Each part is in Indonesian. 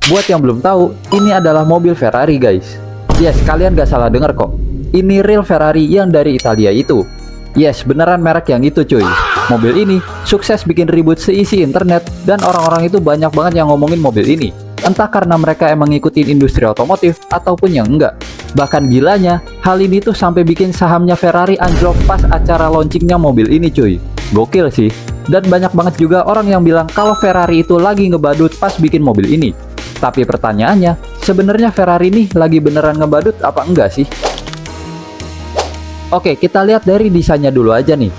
Buat yang belum tahu, ini adalah mobil Ferrari guys. Yes, kalian gak salah dengar kok. Ini real Ferrari yang dari Italia itu. Yes, beneran merek yang itu cuy. Mobil ini sukses bikin ribut seisi internet dan orang-orang itu banyak banget yang ngomongin mobil ini. Entah karena mereka emang ngikutin industri otomotif ataupun yang enggak. Bahkan gilanya, hal ini tuh sampai bikin sahamnya Ferrari anjlok pas acara launchingnya mobil ini cuy. Gokil sih. Dan banyak banget juga orang yang bilang kalau Ferrari itu lagi ngebadut pas bikin mobil ini. Tapi pertanyaannya, sebenarnya Ferrari ini lagi beneran ngebadut apa enggak sih? Oke, kita lihat dari desainnya dulu aja nih.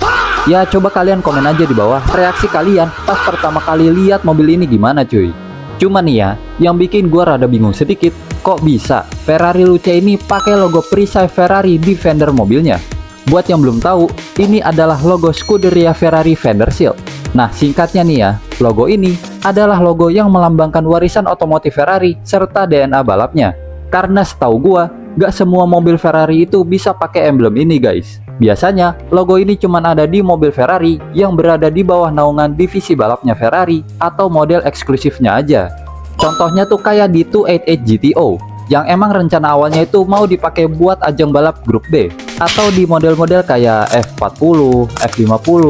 Ya, coba kalian komen aja di bawah reaksi kalian pas pertama kali lihat mobil ini gimana cuy. Cuma nih ya, yang bikin gua rada bingung sedikit, kok bisa Ferrari Luce ini pakai logo perisai Ferrari di fender mobilnya? Buat yang belum tahu, ini adalah logo Scuderia Ferrari Fender Shield. Nah, singkatnya nih ya, logo ini adalah logo yang melambangkan warisan otomotif Ferrari serta DNA balapnya. Karena setahu gua, gak semua mobil Ferrari itu bisa pakai emblem ini guys. Biasanya, logo ini cuma ada di mobil Ferrari yang berada di bawah naungan divisi balapnya Ferrari atau model eksklusifnya aja. Contohnya tuh kayak di 288 GTO, yang emang rencana awalnya itu mau dipakai buat ajang balap grup B, atau di model-model kayak F40, F50,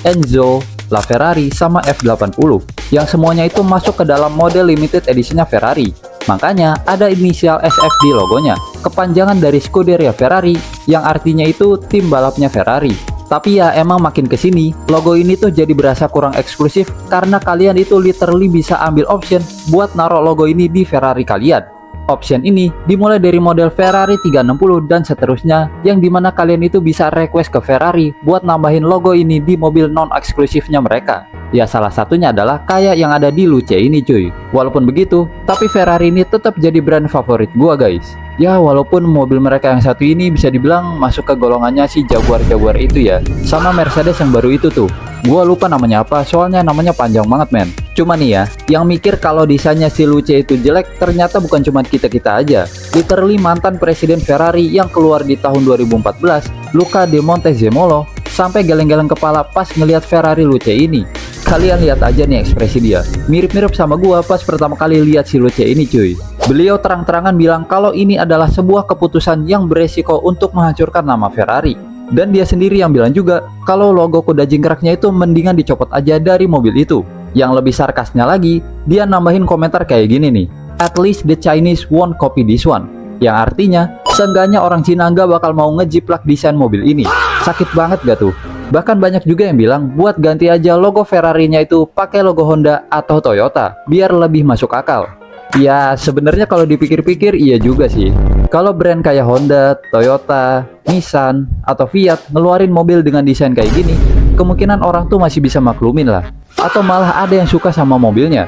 Enzo, LaFerrari, sama F80, yang semuanya itu masuk ke dalam model limited editionnya Ferrari. Makanya ada inisial SF di logonya, kepanjangan dari Scuderia Ferrari, yang artinya itu tim balapnya Ferrari. Tapi ya emang makin kesini, logo ini tuh jadi berasa kurang eksklusif karena kalian itu literally bisa ambil option buat naruh logo ini di Ferrari kalian. Option ini dimulai dari model Ferrari 360 dan seterusnya, yang dimana kalian itu bisa request ke Ferrari buat nambahin logo ini di mobil non-eksklusifnya mereka. Ya salah satunya adalah kayak yang ada di Luce ini cuy. Walaupun begitu, tapi Ferrari ini tetap jadi brand favorit gua guys. Ya walaupun mobil mereka yang satu ini bisa dibilang masuk ke golongannya si Jaguar-Jaguar itu ya, sama Mercedes yang baru itu tuh. Gua lupa namanya apa, soalnya namanya panjang banget men. Cuma nih ya, yang mikir kalau desainnya si Luce itu jelek ternyata bukan cuma kita-kita aja. Literally mantan presiden Ferrari yang keluar di tahun 2014, Luca de Montezemolo, sampai geleng-geleng kepala pas ngelihat Ferrari Luce ini. Kalian lihat aja nih ekspresi dia, mirip-mirip sama gua pas pertama kali lihat si Luce ini cuy. Beliau terang-terangan bilang kalau ini adalah sebuah keputusan yang beresiko untuk menghancurkan nama Ferrari. Dan dia sendiri yang bilang juga kalau logo kuda jingkraknya itu mendingan dicopot aja dari mobil itu. Yang lebih sarkasnya lagi, dia nambahin komentar kayak gini nih, "At least the Chinese won't copy this one." Yang artinya, seenggaknya orang Cina nggak bakal mau ngejiplak desain mobil ini. Sakit banget gak tuh? Bahkan banyak juga yang bilang buat ganti aja logo Ferrari-nya itu pakai logo Honda atau Toyota, biar lebih masuk akal. Ya sebenarnya kalau dipikir-pikir iya juga sih. Kalau brand kayak Honda, Toyota, Nissan, atau Fiat ngeluarin mobil dengan desain kayak gini, kemungkinan orang tuh masih bisa maklumin lah. Atau malah ada yang suka sama mobilnya.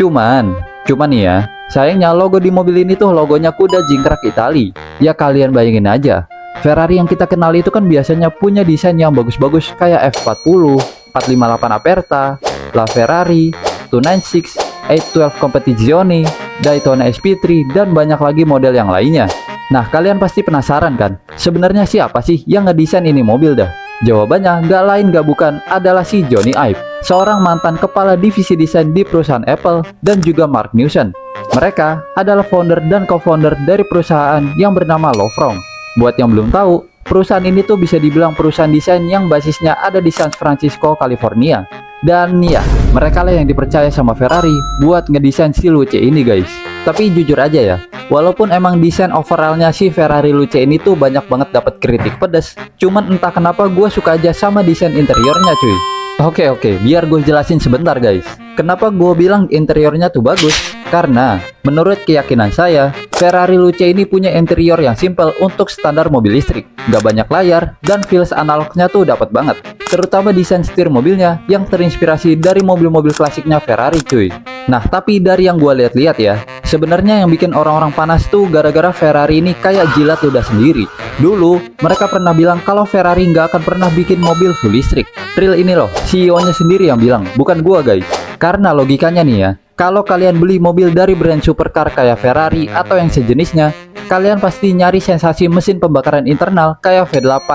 Cuman nih ya, sayangnya logo di mobil ini tuh logonya kuda jingkrak Itali. Ya kalian bayangin aja, Ferrari yang kita kenal itu kan biasanya punya desain yang bagus-bagus kayak F40, 458 Aperta, LaFerrari, 296, 812 Competizione, Daytona SP3, dan banyak lagi model yang lainnya. Nah, kalian pasti penasaran kan? Sebenarnya siapa sih yang ngedesain ini mobil dah? Jawabannya nggak lain nggak bukan adalah si Jony Ive, seorang mantan kepala divisi desain di perusahaan Apple, dan juga Mark Newson. Mereka adalah founder dan co-founder dari perusahaan yang bernama Lofrong. Buat yang belum tahu, perusahaan ini tuh bisa dibilang perusahaan desain yang basisnya ada di San Francisco, California. Dan ya, mereka lah yang dipercaya sama Ferrari buat ngedesain si Luce ini guys. Tapi jujur aja ya, walaupun emang desain overallnya si Ferrari Luce ini tuh banyak banget dapat kritik pedas, cuman entah kenapa gue suka aja sama desain interiornya cuy. Oke, biar gue jelasin sebentar guys. Kenapa gue bilang interiornya tuh bagus? Karena menurut keyakinan saya, Ferrari Luce ini punya interior yang simple untuk standar mobil listrik. Gak banyak layar dan feels analognya tuh dapat banget. Terutama desain setir mobilnya yang terinspirasi dari mobil-mobil klasiknya Ferrari cuy. Nah tapi dari yang gue lihat-lihat ya, sebenarnya yang bikin orang-orang panas tuh gara-gara Ferrari ini kayak jilat ludah sendiri. Dulu mereka pernah bilang kalau Ferrari nggak akan pernah bikin mobil full listrik. Real ini loh, CEO-nya sendiri yang bilang, bukan gua guys. Karena logikanya nih ya, kalau kalian beli mobil dari brand supercar kayak Ferrari atau yang sejenisnya, kalian pasti nyari sensasi mesin pembakaran internal kayak V8,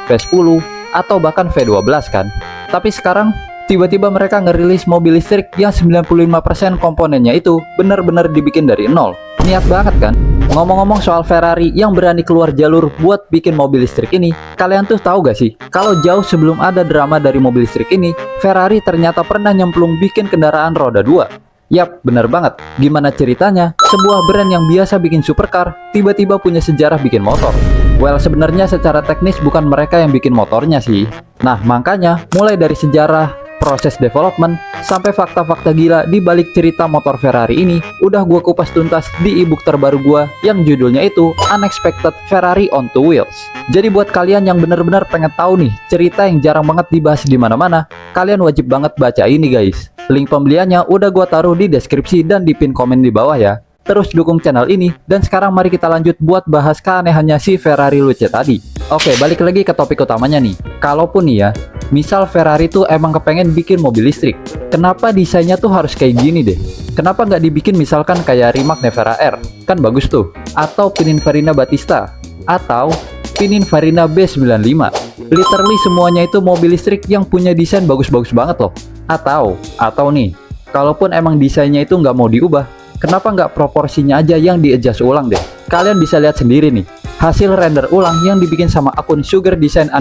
V10, atau bahkan V12 kan. Tapi sekarang Tiba-tiba mereka ngerilis mobil listrik yang 95% komponennya itu benar-benar dibikin dari nol. Niat banget kan? Ngomong-ngomong soal Ferrari yang berani keluar jalur buat bikin mobil listrik ini, kalian tuh tahu gak sih? Kalau jauh sebelum ada drama dari mobil listrik ini, Ferrari ternyata pernah nyemplung bikin kendaraan roda 2. Yap, bener banget. Gimana ceritanya? Sebuah brand yang biasa bikin supercar, tiba-tiba punya sejarah bikin motor. Well, sebenarnya secara teknis bukan mereka yang bikin motornya sih. Nah, makanya mulai dari sejarah, proses development, sampai fakta-fakta gila di balik cerita motor Ferrari ini udah gua kupas tuntas di ebook terbaru gua yang judulnya itu Unexpected Ferrari on Two Wheels. Jadi buat kalian yang bener-bener pengen tahu nih cerita yang jarang banget dibahas di mana-mana, kalian wajib banget baca ini guys. Link pembeliannya udah gua taruh di deskripsi dan di pin komen di bawah ya. Terus dukung channel ini, dan sekarang mari kita lanjut buat bahas keanehannya si Ferrari Luce tadi. Oke, balik lagi ke topik utamanya nih. Kalaupun nih ya, misal Ferrari tuh emang kepengen bikin mobil listrik, kenapa desainnya tuh harus kayak gini deh? Kenapa nggak dibikin misalkan kayak Rimac Nevera R? Kan bagus tuh. Atau Pininfarina Battista, atau Pininfarina B95. Literally semuanya itu mobil listrik yang punya desain bagus-bagus banget loh. Atau nih, kalaupun emang desainnya itu nggak mau diubah, kenapa nggak proporsinya aja yang di-adjust ulang deh? Kalian bisa lihat sendiri nih, hasil render ulang yang dibikin sama akun sugardesign_1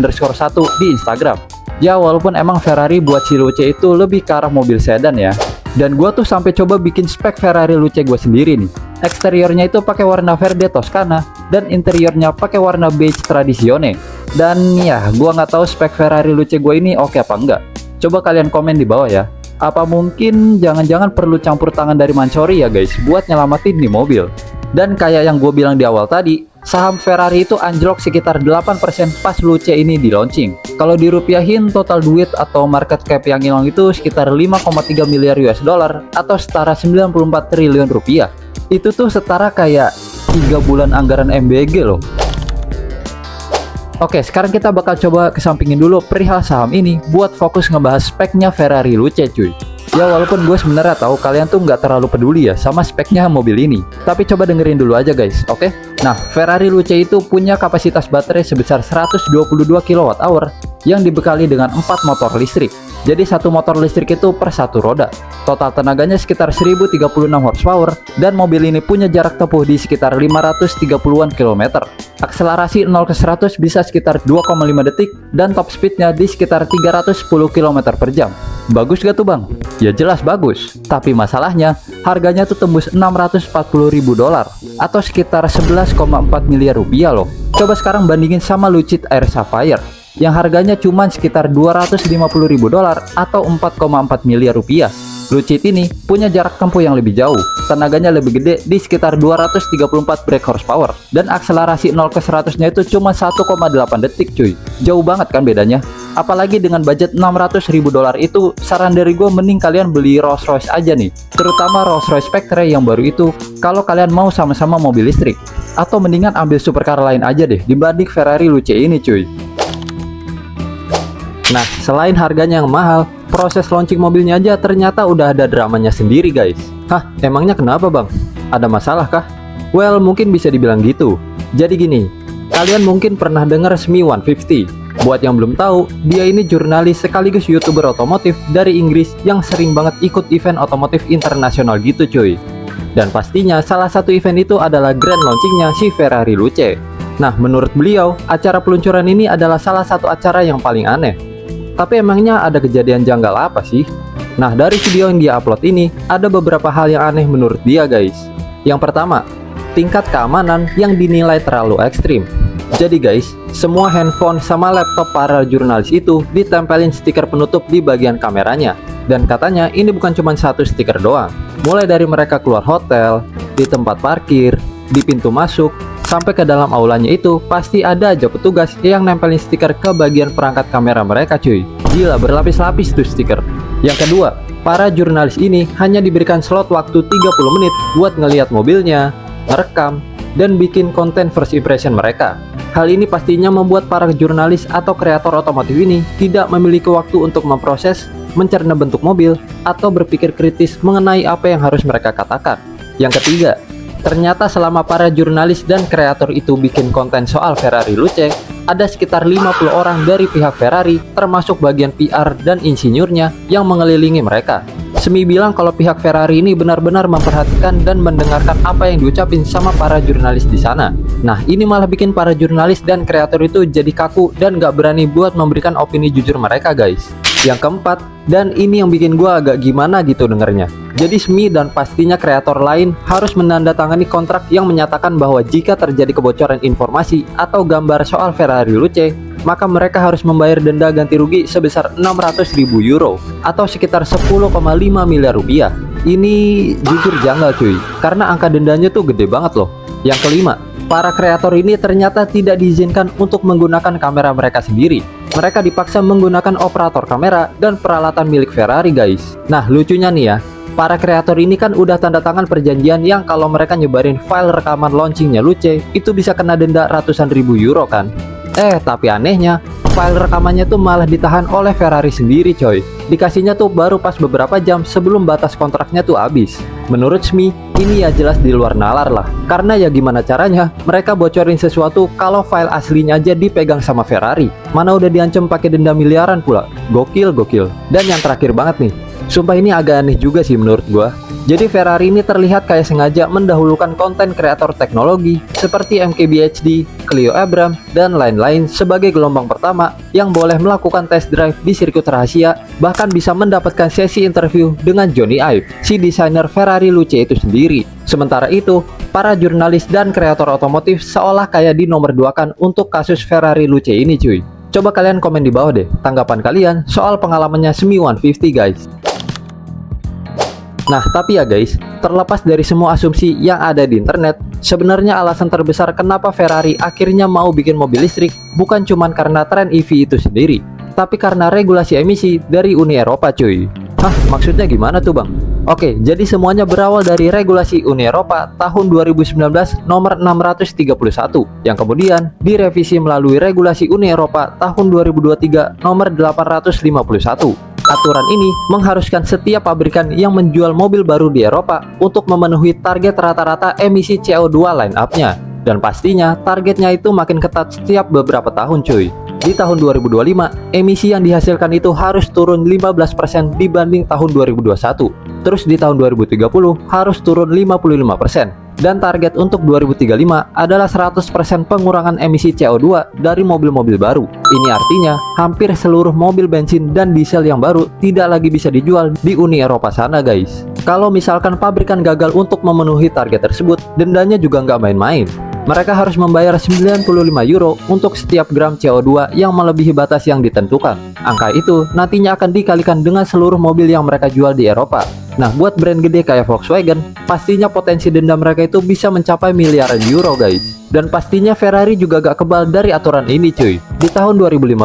di Instagram. Ya walaupun emang Ferrari buat si Luce itu lebih ke arah mobil sedan ya. Dan gua tuh sampai coba bikin spek Ferrari Luce gue sendiri nih. Eksteriornya itu pakai warna verde Toscana dan interiornya pakai warna beige Tradizione. Dan ya, gua nggak tahu spek Ferrari Luce gue ini oke apa enggak. Coba kalian komen di bawah ya. Apa mungkin jangan-jangan perlu campur tangan dari Mansory ya guys buat nyelamatin nih mobil. Dan kayak yang gue bilang di awal tadi, saham Ferrari itu anjlok sekitar 8% pas Luce ini di launching. Kalau dirupiahin total duit atau market cap yang hilang itu sekitar 5,3 miliar US dollar atau setara 94 triliun rupiah. Itu tuh setara kayak 3 bulan anggaran MBG loh. Oke, sekarang kita bakal coba kesampingin dulu perihal saham ini buat fokus ngebahas speknya Ferrari Luce cuy. Ya walaupun gue sebenarnya tahu kalian tuh nggak terlalu peduli ya sama speknya mobil ini, tapi coba dengerin dulu aja guys, oke? Nah, Ferrari Luce itu punya kapasitas baterai sebesar 122 kWh yang dibekali dengan 4 motor listrik. Jadi satu motor listrik itu per satu roda. Total tenaganya sekitar 1036 horsepower dan mobil ini punya jarak tempuh di sekitar 530-an km. Akselerasi 0 ke 100 bisa sekitar 2,5 detik dan top speednya di sekitar 310 km per jam. Bagus gak tuh bang? Ya jelas bagus, tapi masalahnya harganya tuh tembus 640.000 dolar atau sekitar 11,4 miliar rupiah loh. Coba sekarang bandingin sama Lucid Air Sapphire yang harganya cuma sekitar 250.000 dolar atau 4,4 miliar rupiah. Lucid ini punya jarak tempuh yang lebih jauh, tenaganya lebih gede di sekitar 234 brake horsepower, dan akselerasi 0 ke 100-nya itu cuma 1,8 detik cuy. Jauh banget kan bedanya? Apalagi dengan budget 600.000 dolar itu, saran dari gue mending kalian beli Rolls Royce aja nih, terutama Rolls Royce Spectre yang baru itu, kalau kalian mau sama-sama mobil listrik. Atau mendingan ambil supercar lain aja deh dibanding Ferrari Luce ini cuy. Nah, selain harganya yang mahal, proses launching mobilnya aja ternyata udah ada dramanya sendiri guys. Hah, emangnya kenapa bang? Ada masalah kah? Well, mungkin bisa dibilang gitu. Jadi gini, kalian mungkin pernah dengar Smi 150. Buat yang belum tahu, dia ini jurnalis sekaligus YouTuber otomotif dari Inggris yang sering banget ikut event otomotif internasional gitu cuy. Dan pastinya salah satu event itu adalah grand launchingnya si Ferrari Luce. Nah, menurut beliau, acara peluncuran ini adalah salah satu acara yang paling aneh. Tapi emangnya ada kejadian janggal apa sih? Nah, dari video yang dia upload ini, ada beberapa hal yang aneh menurut dia guys. Yang pertama, tingkat keamanan yang dinilai terlalu ekstrim. Jadi guys, semua handphone sama laptop para jurnalis itu ditempelin stiker penutup di bagian kameranya. Dan katanya ini bukan cuma satu stiker doang. Mulai dari mereka keluar hotel, di tempat parkir, di pintu masuk, sampai ke dalam aulanya itu pasti ada aja petugas yang nempelin stiker ke bagian perangkat kamera mereka cuy. Gila, berlapis-lapis tuh stiker. Yang kedua, para jurnalis ini hanya diberikan slot waktu 30 menit buat ngelihat mobilnya, merekam, dan bikin konten first impression mereka. Hal ini pastinya membuat para jurnalis atau kreator otomotif ini tidak memiliki waktu untuk memproses, mencerna bentuk mobil, atau berpikir kritis mengenai apa yang harus mereka katakan. Yang ketiga, ternyata selama para jurnalis dan kreator itu bikin konten soal Ferrari Luce, ada sekitar 50 orang dari pihak Ferrari, termasuk bagian PR dan insinyurnya yang mengelilingi mereka. Semi bilang kalau pihak Ferrari ini benar-benar memperhatikan dan mendengarkan apa yang diucapin sama para jurnalis di sana. Nah, ini malah bikin para jurnalis dan kreator itu jadi kaku dan gak berani buat memberikan opini jujur mereka, guys. Yang keempat, dan ini yang bikin gua agak gimana gitu dengernya. Jadi Smi dan pastinya kreator lain harus menandatangani kontrak yang menyatakan bahwa jika terjadi kebocoran informasi atau gambar soal Ferrari Luce, maka mereka harus membayar denda ganti rugi sebesar 600.000 euro atau sekitar 10,5 miliar rupiah. Ini jujur janggal cuy, karena angka dendanya tuh gede banget loh. Yang kelima, para kreator ini ternyata tidak diizinkan untuk menggunakan kamera mereka sendiri. Mereka dipaksa menggunakan operator kamera dan peralatan milik Ferrari, guys. Nah, lucunya nih ya, para kreator ini kan udah tanda tangan perjanjian yang kalau mereka nyebarin file rekaman launchingnya Luce, itu bisa kena denda ratusan ribu euro kan. Tapi anehnya, file rekamannya tuh malah ditahan oleh Ferrari sendiri coy. Dikasihnya tuh baru pas beberapa jam sebelum batas kontraknya tuh habis. Menurut Smi, ini ya jelas di luar nalar lah. Karena ya gimana caranya mereka bocorin sesuatu kalau file aslinya aja dipegang sama Ferrari. Mana udah diancam pakai denda miliaran pula. Gokil. Dan yang terakhir banget nih, sumpah ini agak aneh juga sih menurut gua. Jadi Ferrari ini terlihat kayak sengaja mendahulukan konten kreator teknologi seperti MKBHD, Clio Abrams, dan lain-lain sebagai gelombang pertama yang boleh melakukan test drive di sirkuit rahasia, bahkan bisa mendapatkan sesi interview dengan Johnny Ive, si desainer Ferrari Luce itu sendiri. Sementara itu, para jurnalis dan kreator otomotif seolah kayak dinomorduakan untuk kasus Ferrari Luce ini cuy. Coba kalian komen di bawah deh tanggapan kalian soal pengalamannya Smi 150 guys. Nah, tapi ya guys, terlepas dari semua asumsi yang ada di internet, sebenarnya alasan terbesar kenapa Ferrari akhirnya mau bikin mobil listrik bukan cuman karena tren EV itu sendiri, tapi karena regulasi emisi dari Uni Eropa cuy. Hah, maksudnya gimana tuh bang? Oke, jadi semuanya berawal dari regulasi Uni Eropa tahun 2019 nomor 631, yang kemudian direvisi melalui regulasi Uni Eropa tahun 2023 nomor 851. Aturan ini mengharuskan setiap pabrikan yang menjual mobil baru di Eropa untuk memenuhi target rata-rata emisi CO2 line up-nya. Dan pastinya targetnya itu makin ketat setiap beberapa tahun cuy. Di tahun 2025, emisi yang dihasilkan itu harus turun 15% dibanding tahun 2021. Terus di tahun 2030 harus turun 55%. Dan target untuk 2035 adalah 100% pengurangan emisi CO2 dari mobil-mobil baru. Ini artinya hampir seluruh mobil bensin dan diesel yang baru tidak lagi bisa dijual di Uni Eropa sana guys. Kalau misalkan pabrikan gagal untuk memenuhi target tersebut, dendanya juga nggak main-main. Mereka harus membayar 95 euro untuk setiap gram CO2 yang melebihi batas yang ditentukan. Angka itu nantinya akan dikalikan dengan seluruh mobil yang mereka jual di Eropa. Nah, buat brand gede kayak Volkswagen, pastinya potensi denda mereka itu bisa mencapai miliaran euro guys. Dan pastinya Ferrari juga gak kebal dari aturan ini cuy. Di tahun 2015,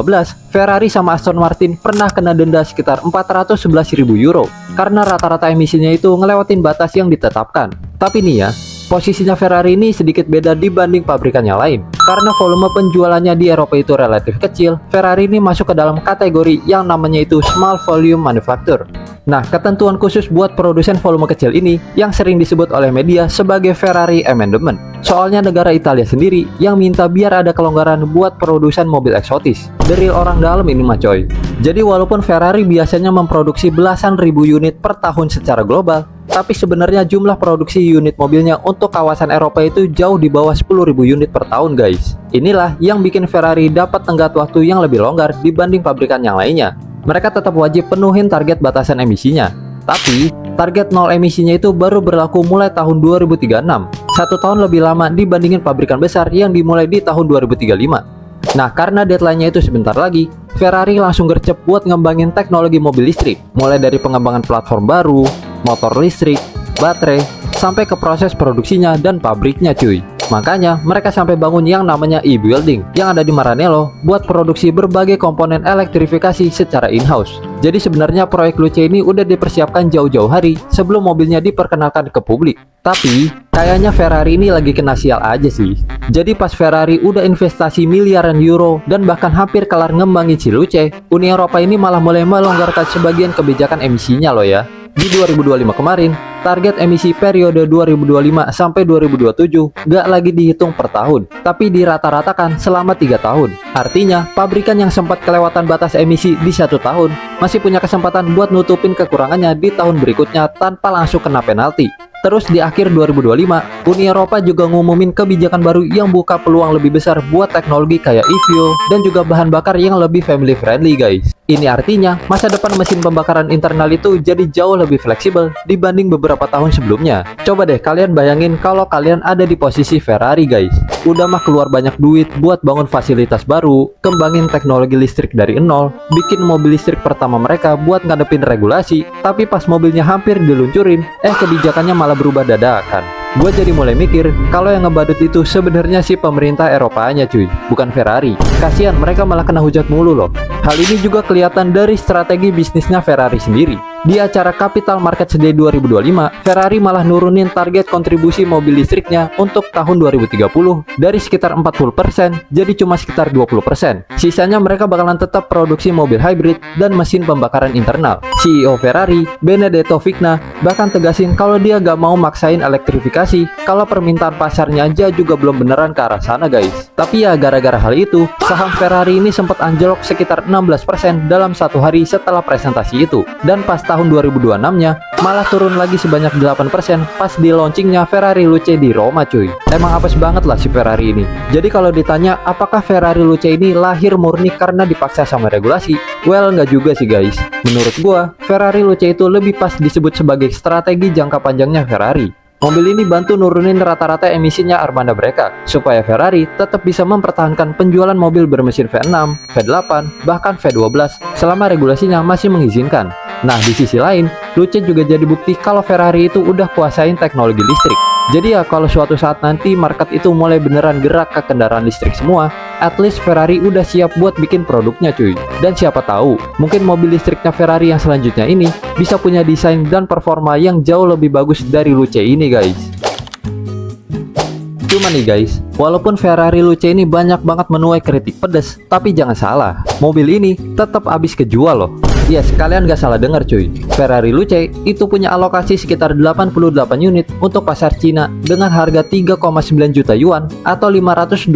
Ferrari sama Aston Martin pernah kena denda sekitar 411.000 euro karena rata-rata emisinya itu ngelewatin batas yang ditetapkan. Tapi nih ya, posisinya Ferrari ini sedikit beda dibanding pabrikan yang lain. Karena volume penjualannya di Eropa itu relatif kecil, Ferrari ini masuk ke dalam kategori yang namanya itu Small Volume Manufacturer. Nah, ketentuan khusus buat produsen volume kecil ini yang sering disebut oleh media sebagai Ferrari Amendment. Soalnya negara Italia sendiri yang minta biar ada kelonggaran buat produsen mobil eksotis. Dari orang dalam ini mah coy. Jadi walaupun Ferrari biasanya memproduksi belasan ribu unit per tahun secara global, tapi sebenarnya jumlah produksi unit mobilnya untuk kawasan Eropa itu jauh di bawah 10.000 unit per tahun guys. Inilah yang bikin Ferrari dapat tenggat waktu yang lebih longgar dibanding pabrikan yang lainnya. Mereka tetap wajib penuhin target batasan emisinya. Tapi, target nol emisinya itu baru berlaku mulai tahun 2036. 1 tahun lebih lama dibandingin pabrikan besar yang dimulai di tahun 2035. Nah, karena deadline-nya itu sebentar lagi, Ferrari langsung gercep buat ngembangin teknologi mobil listrik. Mulai dari pengembangan platform baru, motor listrik, baterai, sampai ke proses produksinya dan pabriknya cuy. Makanya mereka sampai bangun yang namanya e-building yang ada di Maranello buat produksi berbagai komponen elektrifikasi secara in-house. Jadi sebenarnya proyek Luce ini udah dipersiapkan jauh-jauh hari sebelum mobilnya diperkenalkan ke publik. Tapi kayaknya Ferrari ini lagi kena sial aja sih. Jadi pas Ferrari udah investasi miliaran euro dan bahkan hampir kelar ngembangin si Luce, Uni Eropa ini malah mulai melonggarkan sebagian kebijakan emisinya loh ya. Di 2025 kemarin, target emisi periode 2025 sampai 2027 nggak lagi dihitung per tahun, tapi dirata-ratakan selama 3 tahun. Artinya, pabrikan yang sempat kelewatan batas emisi di 1 tahun masih punya kesempatan buat nutupin kekurangannya di tahun berikutnya tanpa langsung kena penalti. Terus di akhir 2025, Uni Eropa juga ngumumin kebijakan baru yang buka peluang lebih besar buat teknologi kayak e-fuel dan juga bahan bakar yang lebih family friendly guys. Ini artinya masa depan mesin pembakaran internal itu jadi jauh lebih fleksibel dibanding beberapa tahun sebelumnya. Coba deh kalian bayangin kalau kalian ada di posisi Ferrari guys. Udah mah keluar banyak duit buat bangun fasilitas baru, kembangin teknologi listrik dari nol, bikin mobil listrik pertama mereka buat ngadepin regulasi, tapi pas mobilnya hampir diluncurin, kebijakannya malah berubah dadakan. Gue jadi mulai mikir kalau yang ngebadut itu sebenarnya si pemerintah Eropanya cuy, bukan Ferrari. Kasian mereka malah kena hujat mulu loh. Hal ini juga kelihatan dari strategi bisnisnya Ferrari sendiri. Di acara Capital Markets Day 2025, Ferrari malah nurunin target kontribusi mobil listriknya untuk tahun 2030 dari sekitar 40% jadi cuma sekitar 20%. Sisanya mereka bakalan tetap produksi mobil hybrid dan mesin pembakaran internal. CEO Ferrari, Benedetto Vigna, bahkan tegasin kalau dia gak mau maksain elektrifikasi kalau permintaan pasarnya aja juga belum beneran ke arah sana guys. Tapi ya gara-gara hal itu, saham Ferrari ini sempat anjlok sekitar 16% dalam 1 hari setelah presentasi itu. Dan pas tahun 2026-nya malah turun lagi sebanyak 8% pas di launchingnya Ferrari Luce di Roma cuy. Emang apes banget lah si Ferrari ini. Jadi kalau ditanya apakah Ferrari Luce ini lahir murni karena dipaksa sama regulasi, well nggak juga sih guys. Menurut gua, Ferrari Luce itu lebih pas disebut sebagai strategi jangka panjangnya Ferrari. Mobil ini bantu nurunin rata-rata emisinya armada mereka, supaya Ferrari tetap bisa mempertahankan penjualan mobil bermesin V6, V8, bahkan V12 selama regulasinya masih mengizinkan. Nah, di sisi lain, Luce juga jadi bukti kalau Ferrari itu udah kuasain teknologi listrik. Jadi ya kalau suatu saat nanti market itu mulai beneran gerak ke kendaraan listrik semua, at least Ferrari udah siap buat bikin produknya cuy. Dan siapa tahu, mungkin mobil listriknya Ferrari yang selanjutnya ini bisa punya desain dan performa yang jauh lebih bagus dari Luce ini guys. Cuma nih guys, walaupun Ferrari Luce ini banyak banget menuai kritik pedas, tapi jangan salah, mobil ini tetap habis kejual loh. Yes, kalian gak salah dengar cuy. Ferrari Luce itu punya alokasi sekitar 88 unit untuk pasar Cina dengan harga 3,9 juta yuan atau 580.000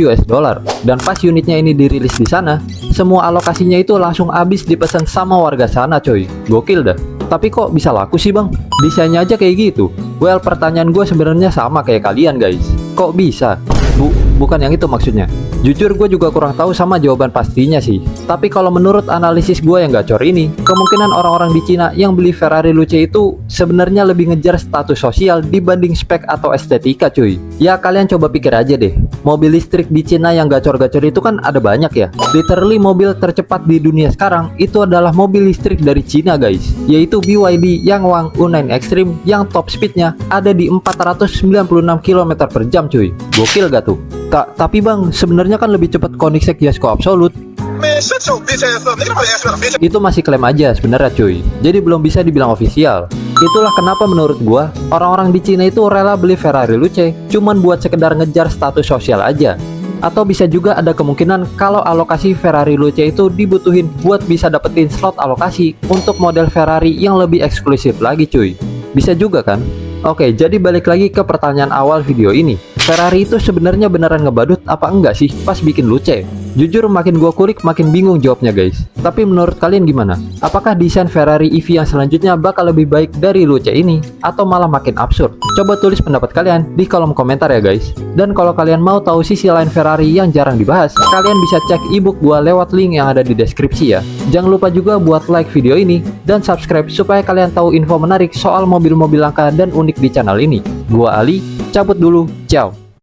US dollar. Dan pas unitnya ini dirilis di sana, semua alokasinya itu langsung habis dipesan sama warga sana coy. Gokil dah. Tapi kok bisa laku sih bang? Desainnya aja kayak gitu. Well, pertanyaan gue sebenarnya sama kayak kalian guys. Kok bisa? Bukan yang itu maksudnya. Jujur gue juga kurang tahu sama jawaban pastinya sih. Tapi kalau menurut analisis gue yang gacor ini, kemungkinan orang-orang di Cina yang beli Ferrari Luce itu sebenarnya lebih ngejar status sosial dibanding spek atau estetika cuy. Ya kalian coba pikir aja deh, mobil listrik di Cina yang gacor-gacor itu kan ada banyak ya. Literally mobil tercepat di dunia sekarang itu adalah mobil listrik dari Cina guys, yaitu BYD Yangwang U9 Extreme yang top speednya ada di 496 km per jam cuy. Gokil gak tuh? Tapi bang, sebenarnya kan lebih cepat Koenigsegg Yasko Absolut. Itu masih klaim aja sebenarnya cuy. Jadi belum bisa dibilang official. Itulah kenapa menurut gua orang-orang di Cina itu rela beli Ferrari Luce cuman buat sekedar ngejar status sosial aja. Atau bisa juga ada kemungkinan kalau alokasi Ferrari Luce itu dibutuhin buat bisa dapetin slot alokasi untuk model Ferrari yang lebih eksklusif lagi cuy. Bisa juga kan? Oke, jadi balik lagi ke pertanyaan awal video ini. Ferrari itu sebenarnya beneran ngebadut apa enggak sih pas bikin Luce? Jujur makin gua kulik makin bingung jawabnya guys. Tapi menurut kalian gimana? Apakah desain Ferrari EV yang selanjutnya bakal lebih baik dari Luce ini? Atau malah makin absurd? Coba tulis pendapat kalian di kolom komentar ya guys. Dan kalau kalian mau tahu sisi lain Ferrari yang jarang dibahas, kalian bisa cek ebook gua lewat link yang ada di deskripsi ya. Jangan lupa juga buat like video ini dan subscribe supaya kalian tahu info menarik soal mobil-mobil langka dan unik di channel ini. Gua Ali, cabut dulu, ciao.